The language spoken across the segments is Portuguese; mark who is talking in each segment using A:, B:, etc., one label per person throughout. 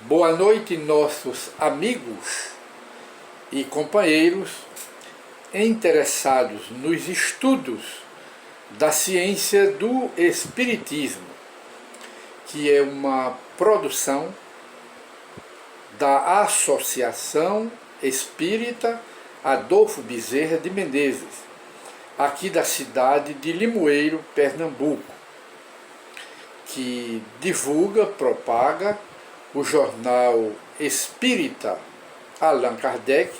A: Boa noite, nossos amigos e companheiros interessados nos estudos da ciência do Espiritismo, que é uma produção da Associação Espírita Adolfo Bezerra de Menezes, aqui da cidade de Limoeiro, Pernambuco, que divulga, propaga o jornal Espírita Allan Kardec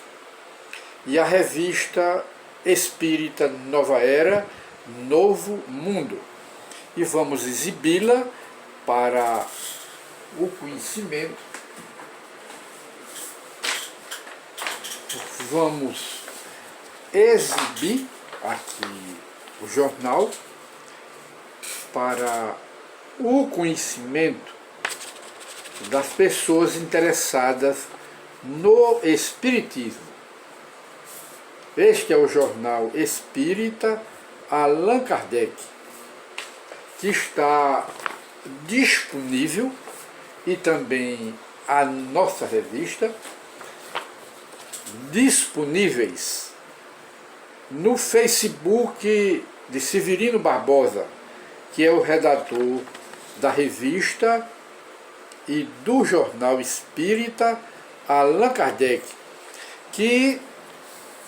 A: e a revista Espírita Nova Era, Novo Mundo. E vamos exibi-la para o conhecimento. Vamos exibir aqui o jornal para o conhecimento das pessoas interessadas no Espiritismo. Este é o jornal Espírita Allan Kardec, que está disponível, e também a nossa revista, disponíveis no Facebook de Severino Barbosa, que é o redator da revista e do jornal Espírita Allan Kardec, que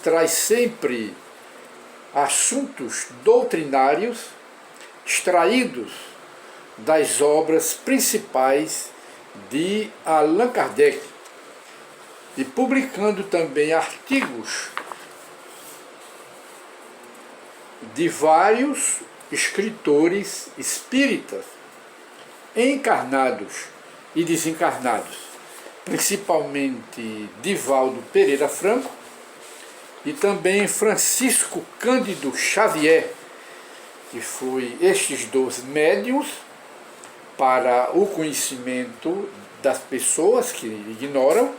A: traz sempre assuntos doutrinários extraídos das obras principais de Allan Kardec, e publicando também artigos de vários escritores espíritas, encarnados e desencarnados, principalmente Divaldo Pereira Franco e também Francisco Cândido Xavier, que foi estes dois médiuns para o conhecimento das pessoas que ignoram.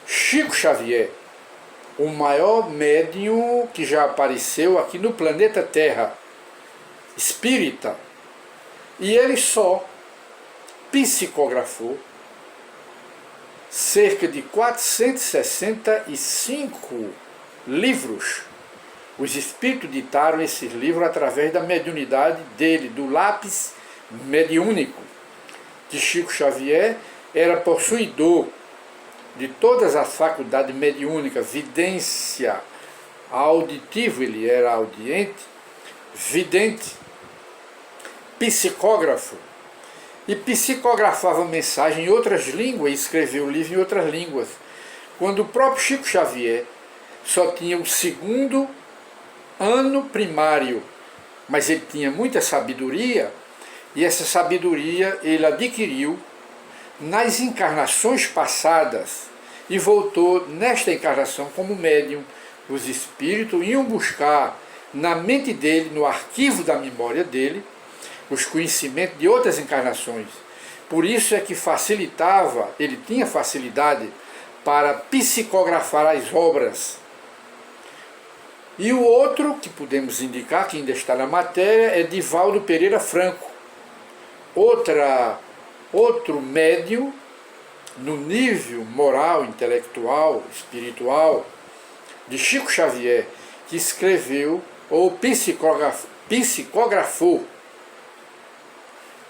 A: Chico Xavier, o maior médium que já apareceu aqui no planeta Terra, espírita, e ele só psicografou cerca de 465 livros. Os espíritos ditaram esses livros através da mediunidade dele, do lápis mediúnico, que Chico Xavier era possuidor de todas as faculdades mediúnicas, vidência, auditivo, ele era audiente, vidente, psicógrafo, e psicografava mensagem em outras línguas e escreveu livro em outras línguas, quando o próprio Chico Xavier só tinha o segundo ano primário, mas ele tinha muita sabedoria, e essa sabedoria ele adquiriu nas encarnações passadas e voltou nesta encarnação como médium. Os espíritos iam buscar na mente dele, no arquivo da memória dele, os conhecimentos de outras encarnações. Por isso é que facilitava, ele tinha facilidade para psicografar as obras. E o outro que podemos indicar, que ainda está na matéria, é Divaldo Pereira Franco, outro médium no nível moral, intelectual, espiritual de Chico Xavier, que escreveu ou psicografou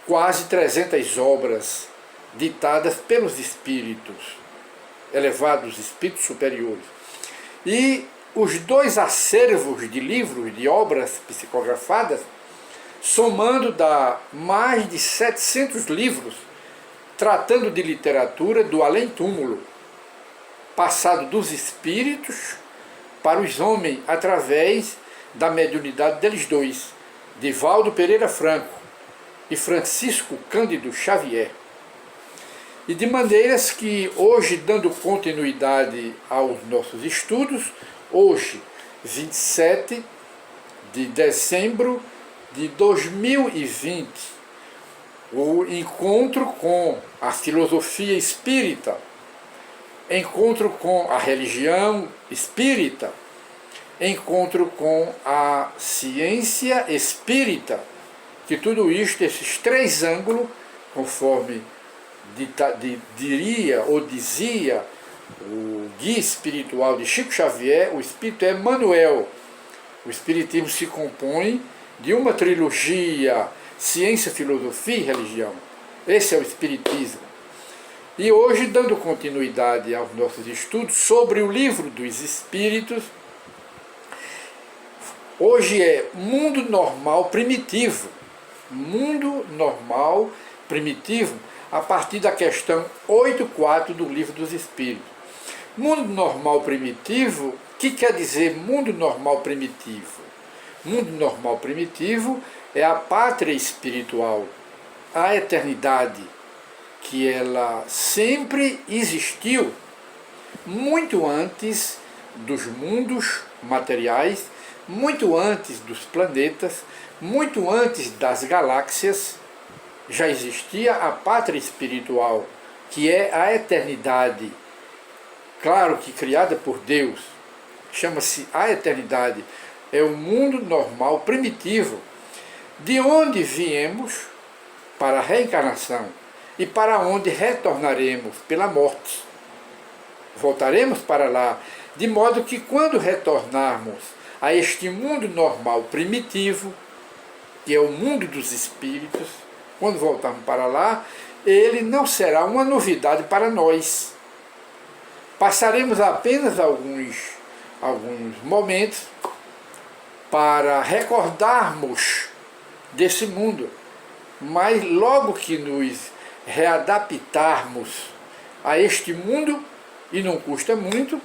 A: quase 300 obras ditadas pelos espíritos, elevados espíritos superiores. E os dois acervos de livros, de obras psicografadas, somando dá mais de 700 livros, tratando de literatura do além-túmulo, passado dos espíritos para os homens através da mediunidade deles dois, Divaldo Pereira Franco e Francisco Cândido Xavier. E de maneiras que hoje, dando continuidade aos nossos estudos, hoje, 27 de dezembro de 2020, o encontro com a filosofia espírita, encontro com a religião espírita, encontro com a ciência espírita, que tudo isto, esses três ângulos, conforme diria ou dizia o guia espiritual de Chico Xavier, o espírito é Emmanuel. O espiritismo se compõe de uma trilogia: ciência, filosofia e religião. Esse é o espiritismo. E hoje, dando continuidade aos nossos estudos sobre o Livro dos Espíritos, hoje é mundo normal primitivo. Mundo normal primitivo, a partir da questão 8.4 do Livro dos Espíritos. Mundo normal primitivo, o que quer dizer mundo normal primitivo? Mundo normal primitivo é a pátria espiritual, a eternidade, que ela sempre existiu, muito antes dos mundos materiais, muito antes dos planetas, muito antes das galáxias. Já existia a pátria espiritual, que é a eternidade, claro que criada por Deus, chama-se a eternidade, é o mundo normal primitivo, de onde viemos para a reencarnação e para onde retornaremos pela morte. Voltaremos para lá, de modo que quando retornarmos a este mundo normal primitivo, que é o mundo dos espíritos, quando voltarmos para lá, ele não será uma novidade para nós. Passaremos apenas alguns momentos para recordarmos desse mundo, mas logo que nos readaptarmos a este mundo, e não custa muito,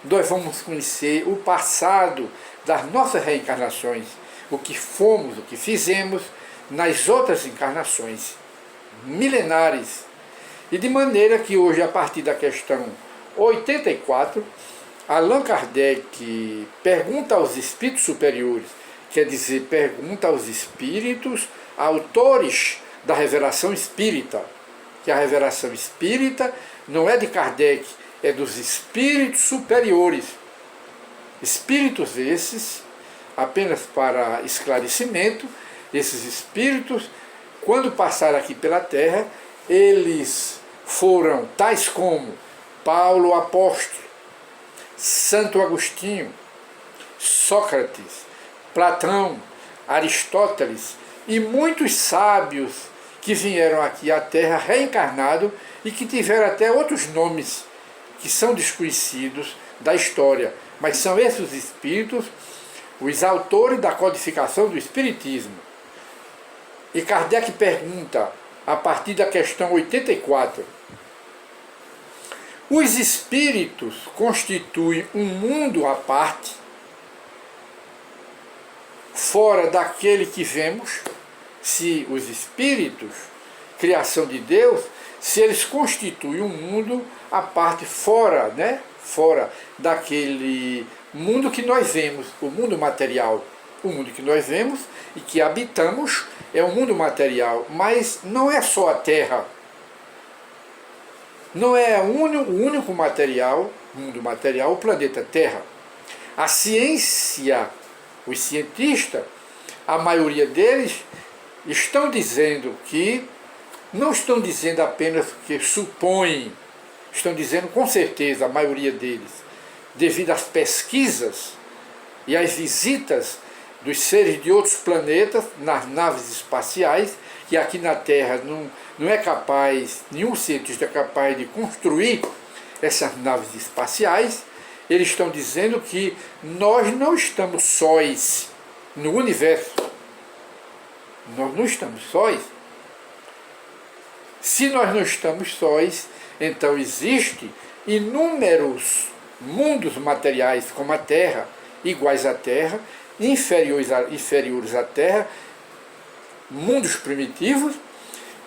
A: nós vamos conhecer o passado das nossas reencarnações, o que fomos, o que fizemos nas outras encarnações milenares. E de maneira que hoje, a partir da questão 84, Allan Kardec pergunta aos espíritos superiores, quer dizer, pergunta aos espíritos autores da revelação espírita, que a revelação espírita não é de Kardec, é dos espíritos superiores. Espíritos esses, apenas para esclarecimento, esses espíritos, quando passaram aqui pela Terra, eles foram tais como Paulo Apóstolo, Santo Agostinho, Sócrates, Platão, Aristóteles e muitos sábios que vieram aqui à Terra reencarnados e que tiveram até outros nomes que são desconhecidos da história, mas são esses os espíritos, os autores da codificação do Espiritismo. E Kardec pergunta, a partir da questão 84, os espíritos constituem um mundo à parte, fora daquele que vemos? Se os espíritos, criação de Deus, se eles constituem um mundo à parte, fora, fora daquele mundo que nós vemos, o mundo material. O mundo que nós vemos e que habitamos é o mundo material, mas não é só a Terra. Não é o único material, mundo material, o planeta Terra. A ciência, os cientistas, a maioria deles, estão dizendo que, não estão dizendo apenas que supõem, estão dizendo com certeza, a maioria deles, devido às pesquisas e às visitas dos seres de outros planetas nas naves espaciais, que aqui na Terra não é capaz, nenhum cientista é capaz de construir essas naves espaciais. Eles estão dizendo que nós não estamos sós no universo. Nós não estamos sós. Se nós não estamos sós, então existem inúmeros mundos materiais como a Terra, iguais à Terra, inferiores à Terra, mundos primitivos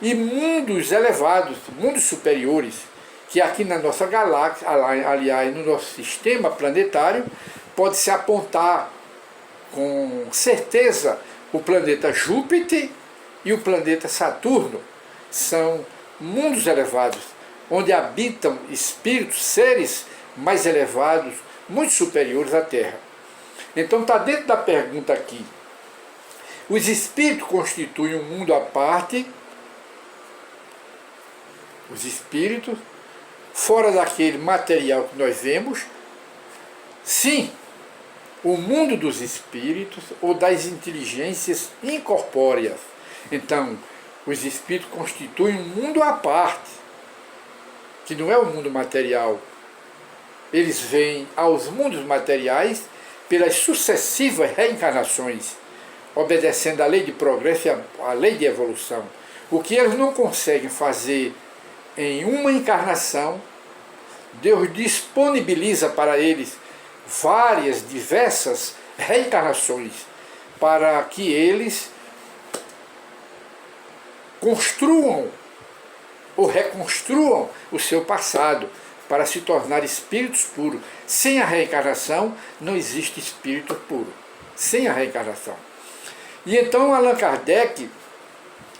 A: e mundos elevados, mundos superiores, que aqui na nossa galáxia, aliás, no nosso sistema planetário, pode-se apontar com certeza o planeta Júpiter e o planeta Saturno. São mundos elevados, onde habitam espíritos, seres mais elevados, muito superiores à Terra. Então está dentro da pergunta aqui. Os espíritos constituem um mundo à parte, os espíritos, fora daquele material que nós vemos, sim, o mundo dos espíritos ou das inteligências incorpóreas. Então, os espíritos constituem um mundo à parte, que não é o mundo material. Eles vêm aos mundos materiais pelas sucessivas reencarnações, obedecendo à lei de progresso e à lei de evolução. O que eles não conseguem fazer em uma encarnação, Deus disponibiliza para eles várias, diversas reencarnações, para que eles construam ou reconstruam o seu passado, para se tornar espíritos puros. Sem a reencarnação, não existe espírito puro. Sem a reencarnação. E então Allan Kardec,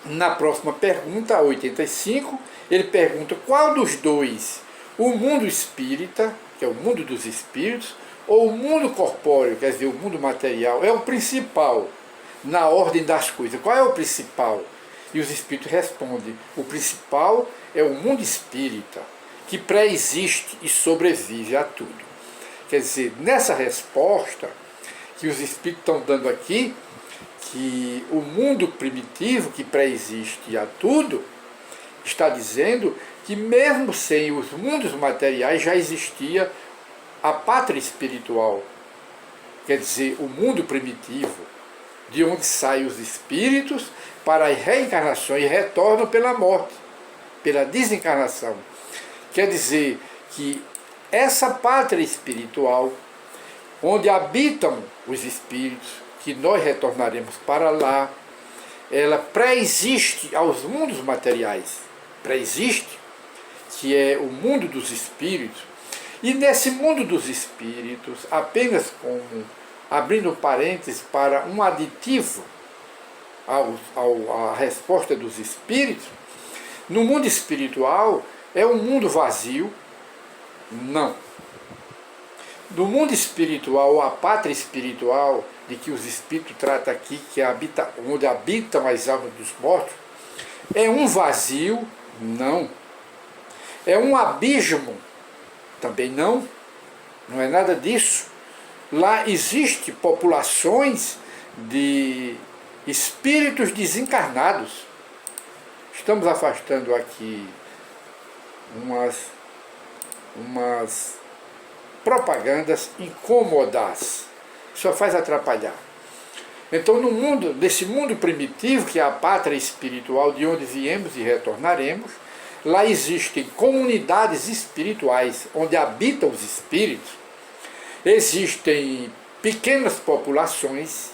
A: na próxima pergunta, a 85, ele pergunta qual dos dois, o mundo espírita, que é o mundo dos espíritos, ou o mundo corpóreo, quer dizer, o mundo material, é o principal na ordem das coisas. Qual é o principal? E os espíritos respondem, o principal é o mundo espírita, que pré-existe e sobrevive a tudo. Quer dizer, nessa resposta que os espíritos estão dando aqui, que o mundo primitivo que pré-existe a tudo, está dizendo que mesmo sem os mundos materiais já existia a pátria espiritual. Quer dizer, o mundo primitivo, de onde saem os espíritos para as reencarnações e retornam pela morte, pela desencarnação. Quer dizer que essa pátria espiritual, onde habitam os espíritos, que nós retornaremos para lá, ela pré-existe aos mundos materiais, pré-existe, que é o mundo dos espíritos. E nesse mundo dos espíritos, apenas como, abrindo parênteses para um aditivo à resposta dos espíritos, no mundo espiritual é um mundo vazio? Não. No mundo espiritual, a pátria espiritual, de que os espíritos tratam aqui, que habita, onde habitam as almas dos mortos, é um vazio? Não. É um abismo? Também não. Não é nada disso. Lá existem populações de espíritos desencarnados. Estamos afastando aqui umas propagandas incômodas, só faz atrapalhar. Então, nesse mundo primitivo, que é a pátria espiritual, de onde viemos e retornaremos, lá existem comunidades espirituais, onde habitam os espíritos, existem pequenas populações,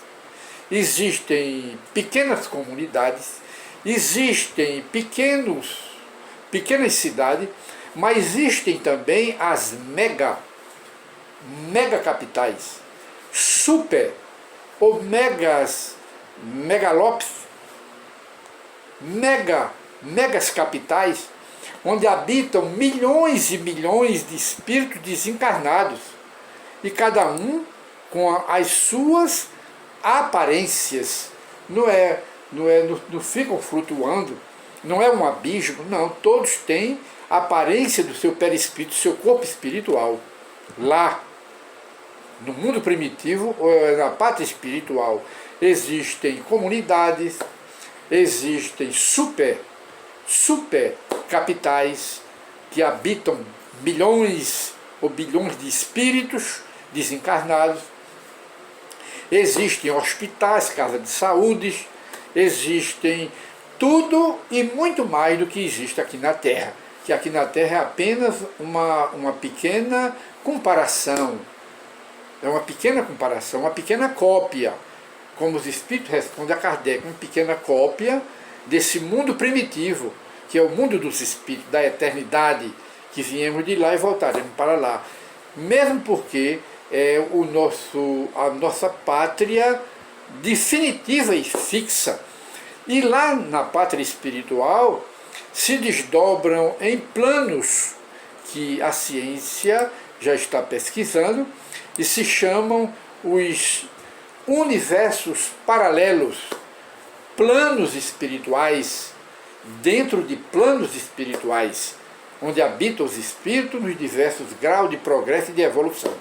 A: existem pequenas comunidades, existem pequenas cidades, mas existem também as mega capitais, super ou megalópolis, megas capitais, onde habitam milhões e milhões de espíritos desencarnados, e cada um com as suas aparências. Não ficam flutuando, não é um abismo, não, todos têm a aparência do seu perispírito, do seu corpo espiritual. Lá, no mundo primitivo, ou na pátria espiritual, existem comunidades, existem super capitais que habitam milhões ou bilhões de espíritos desencarnados, existem hospitais, casas de saúde, existem tudo e muito mais do que existe aqui na Terra, que aqui na Terra é apenas uma pequena comparação, uma pequena cópia, como os espíritos respondem a Kardec, uma pequena cópia desse mundo primitivo, que é o mundo dos espíritos, da eternidade, que viemos de lá e voltaremos para lá. Mesmo porque é a nossa pátria definitiva e fixa. E lá na pátria espiritual se desdobram em planos que a ciência já está pesquisando e se chamam os universos paralelos, planos espirituais dentro de planos espirituais, onde habitam os espíritos nos diversos graus de progresso e de evolução.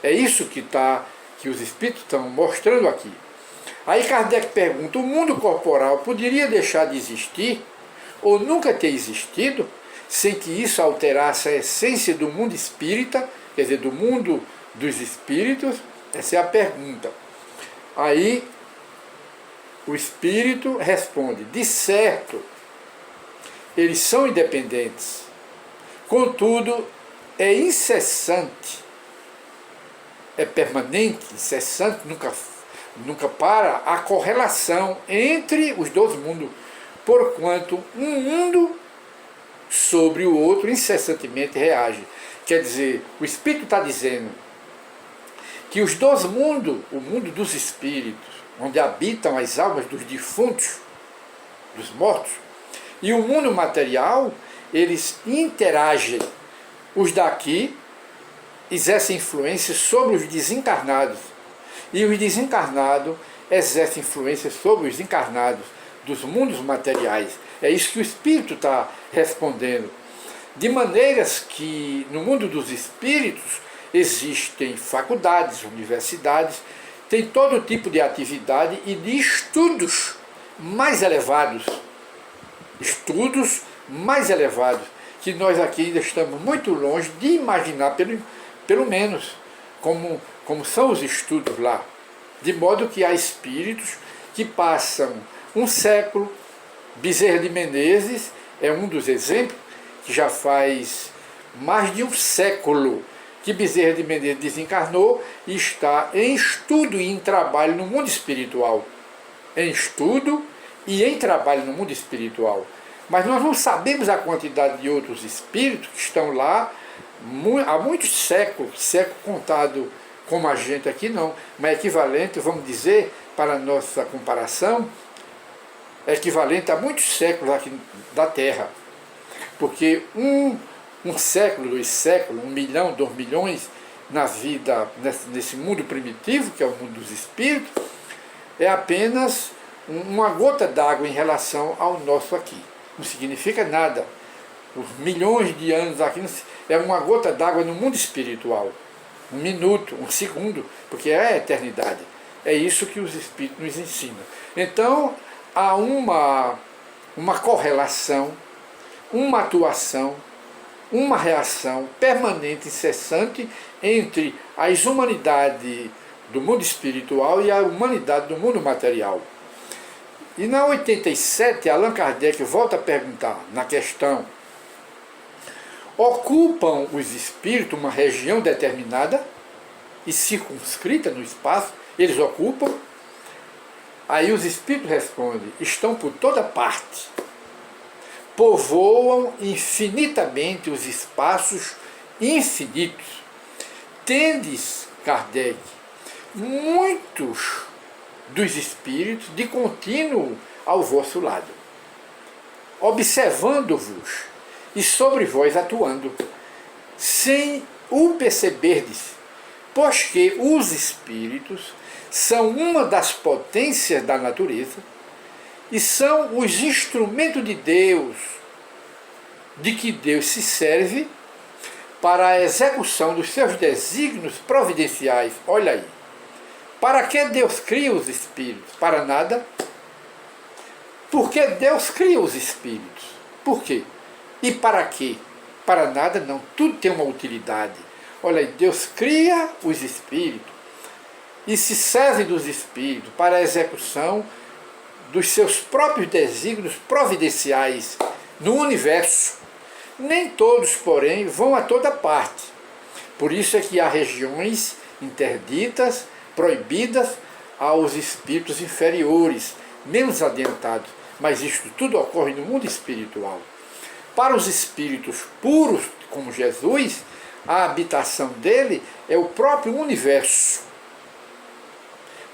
A: É isso que os espíritos estão mostrando aqui. Aí Kardec pergunta, o mundo corporal poderia deixar de existir ou nunca ter existido sem que isso alterasse a essência do mundo espírita, quer dizer, do mundo dos espíritos? Essa é a pergunta. Aí o espírito responde, de certo, eles são independentes, contudo, é incessante, é permanente, incessante, nunca para a correlação entre os dois mundos, porquanto um mundo sobre o outro incessantemente reage. Quer dizer, o Espírito está dizendo que os dois mundos, o mundo dos espíritos, onde habitam as almas dos defuntos, dos mortos, e o mundo material, eles interagem. Os daqui exercem influência sobre os desencarnados, e os desencarnados exercem influência sobre os encarnados dos mundos materiais. É isso que o Espírito está respondendo. De maneiras que no mundo dos espíritos existem faculdades, universidades, tem todo tipo de atividade e de estudos mais elevados. Estudos mais elevados, que nós aqui ainda estamos muito longe de imaginar, pelo menos, como são os estudos lá. De modo que há espíritos que passam um século. Bezerra de Menezes é um dos exemplos, que já faz mais de um século que Bezerra de Menezes desencarnou e está em estudo e em trabalho no mundo espiritual. Em estudo e em trabalho no mundo espiritual. Mas nós não sabemos a quantidade de outros espíritos que estão lá há muitos séculos, século contado como a gente aqui não, mas equivalente, vamos dizer, para a nossa comparação, é equivalente a muitos séculos aqui da Terra. Porque um século, 2 séculos, 1 milhão, 2 milhões na vida, nesse mundo primitivo, que é o mundo dos espíritos, é apenas uma gota d'água em relação ao nosso aqui. Não significa nada. Os milhões de anos aqui é uma gota d'água no mundo espiritual. 1 minuto, 1 segundo, porque é a eternidade. É isso que os espíritos nos ensinam. Então, há uma correlação, uma atuação, uma reação permanente, incessante entre as humanidades do mundo espiritual e a humanidade do mundo material. E na 87, Allan Kardec volta a perguntar, na questão, ocupam os espíritos uma região determinada e circunscrita no espaço? Eles ocupam? Aí os espíritos respondem, estão por toda parte, povoam infinitamente os espaços infinitos. Tendes, Kardec, muitos dos espíritos de contínuo ao vosso lado, observando-vos e sobre vós atuando, sem o perceberdes, pois que os espíritos são uma das potências da natureza e são os instrumentos de Deus, de que Deus se serve para a execução dos seus desígnios providenciais. Olha aí, para que Deus cria os espíritos? Para nada. Por que Deus cria os espíritos? Por quê? E para quê? Para nada não, tudo tem uma utilidade. Olha aí, Deus cria os espíritos e se serve dos espíritos para a execução dos seus próprios desígnios providenciais no universo. Nem todos, porém, vão a toda parte. Por isso é que há regiões interditas, proibidas aos espíritos inferiores, menos adiantados. Mas isto tudo ocorre no mundo espiritual. Para os espíritos puros, como Jesus, a habitação dele é o próprio universo.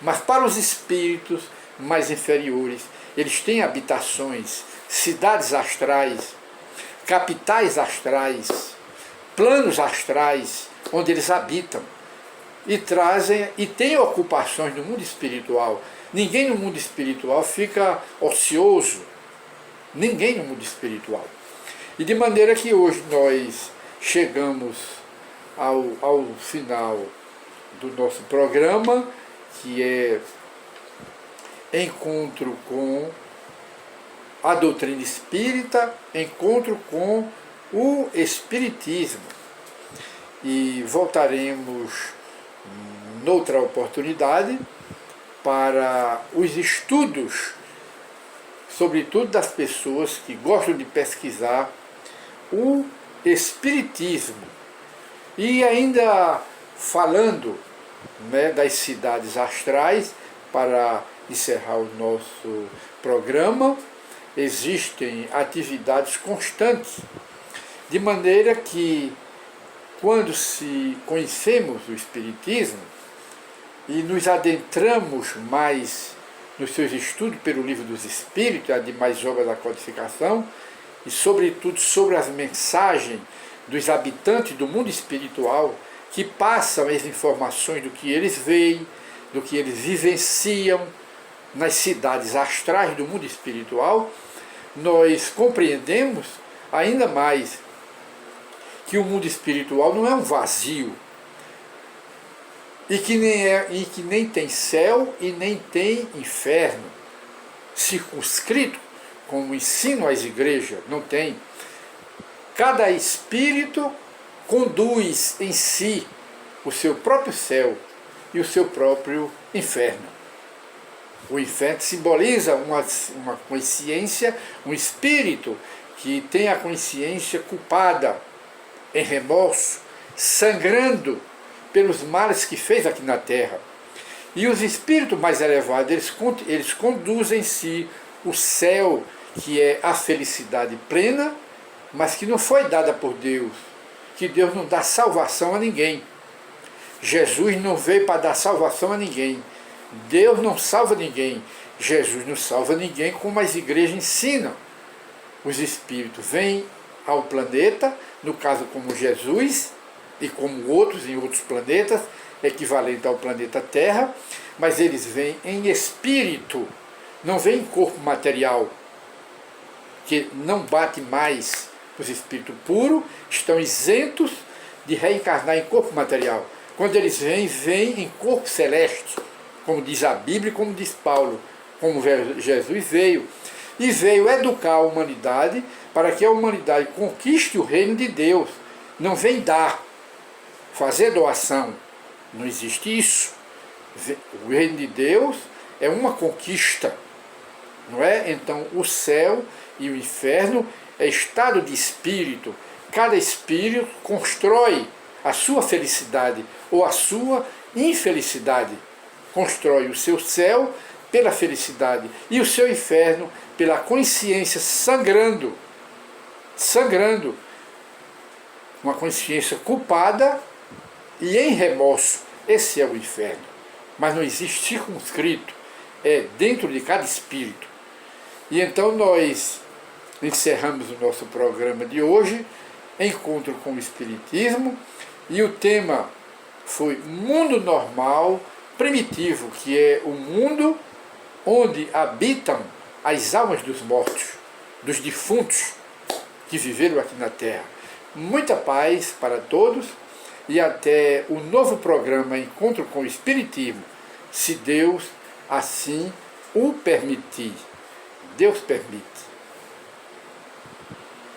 A: Mas para os espíritos mais inferiores, eles têm habitações, cidades astrais, capitais astrais, planos astrais, onde eles habitam e trazem e têm ocupações no mundo espiritual. Ninguém no mundo espiritual fica ocioso, ninguém no mundo espiritual. E de maneira que hoje nós chegamos ao final do nosso programa, que é encontro com a doutrina espírita, encontro com o espiritismo. E voltaremos noutra oportunidade para os estudos, sobretudo das pessoas que gostam de pesquisar o espiritismo. E ainda falando, né, das cidades astrais, para encerrar o nosso programa, existem atividades constantes, de maneira que, quando se conhecemos o Espiritismo e nos adentramos mais nos seus estudos pelo Livro dos Espíritos e as demais obras da codificação, e sobretudo sobre as mensagens dos habitantes do mundo espiritual, que passam as informações do que eles veem, do que eles vivenciam nas cidades astrais do mundo espiritual, nós compreendemos ainda mais que o mundo espiritual não é um vazio, e que nem tem céu e nem tem inferno circunscrito, como ensinam as igrejas, não tem. Cada espírito conduz em si o seu próprio céu e o seu próprio inferno. O inferno simboliza uma consciência, um espírito que tem a consciência culpada, em remorso, sangrando pelos males que fez aqui na Terra. E os espíritos mais elevados, eles conduzem em si o céu, que é a felicidade plena, mas que não foi dada por Deus, que Deus não dá salvação a ninguém. Jesus não veio para dar salvação a ninguém. Deus não salva ninguém. Jesus não salva ninguém, como as igrejas ensinam. Os espíritos vêm ao planeta, no caso como Jesus, e como outros em outros planetas, equivalente ao planeta Terra, mas eles vêm em espírito, não vêm em corpo material, que não bate mais. Os espíritos puros estão isentos de reencarnar em corpo material. Quando eles vêm em corpo celeste, como diz a Bíblia e como diz Paulo, como Jesus veio. E veio educar a humanidade para que a humanidade conquiste o reino de Deus. Não vem dar, fazer doação. Não existe isso. O reino de Deus é uma conquista, não é? Então o céu e o inferno é estado de espírito. Cada espírito constrói a sua felicidade ou a sua infelicidade. Constrói o seu céu pela felicidade e o seu inferno pela consciência sangrando, uma consciência culpada e em remorso. Esse é o inferno. Mas não existe circunscrito, é dentro de cada espírito. E então nós encerramos o nosso programa de hoje, Encontro com o Espiritismo, e o tema foi Mundo Normal Primitivo, que é o mundo onde habitam as almas dos mortos, dos defuntos que viveram aqui na Terra. Muita paz para todos e até o novo programa Encontro com o Espiritismo, se Deus assim o permitir. Deus permite.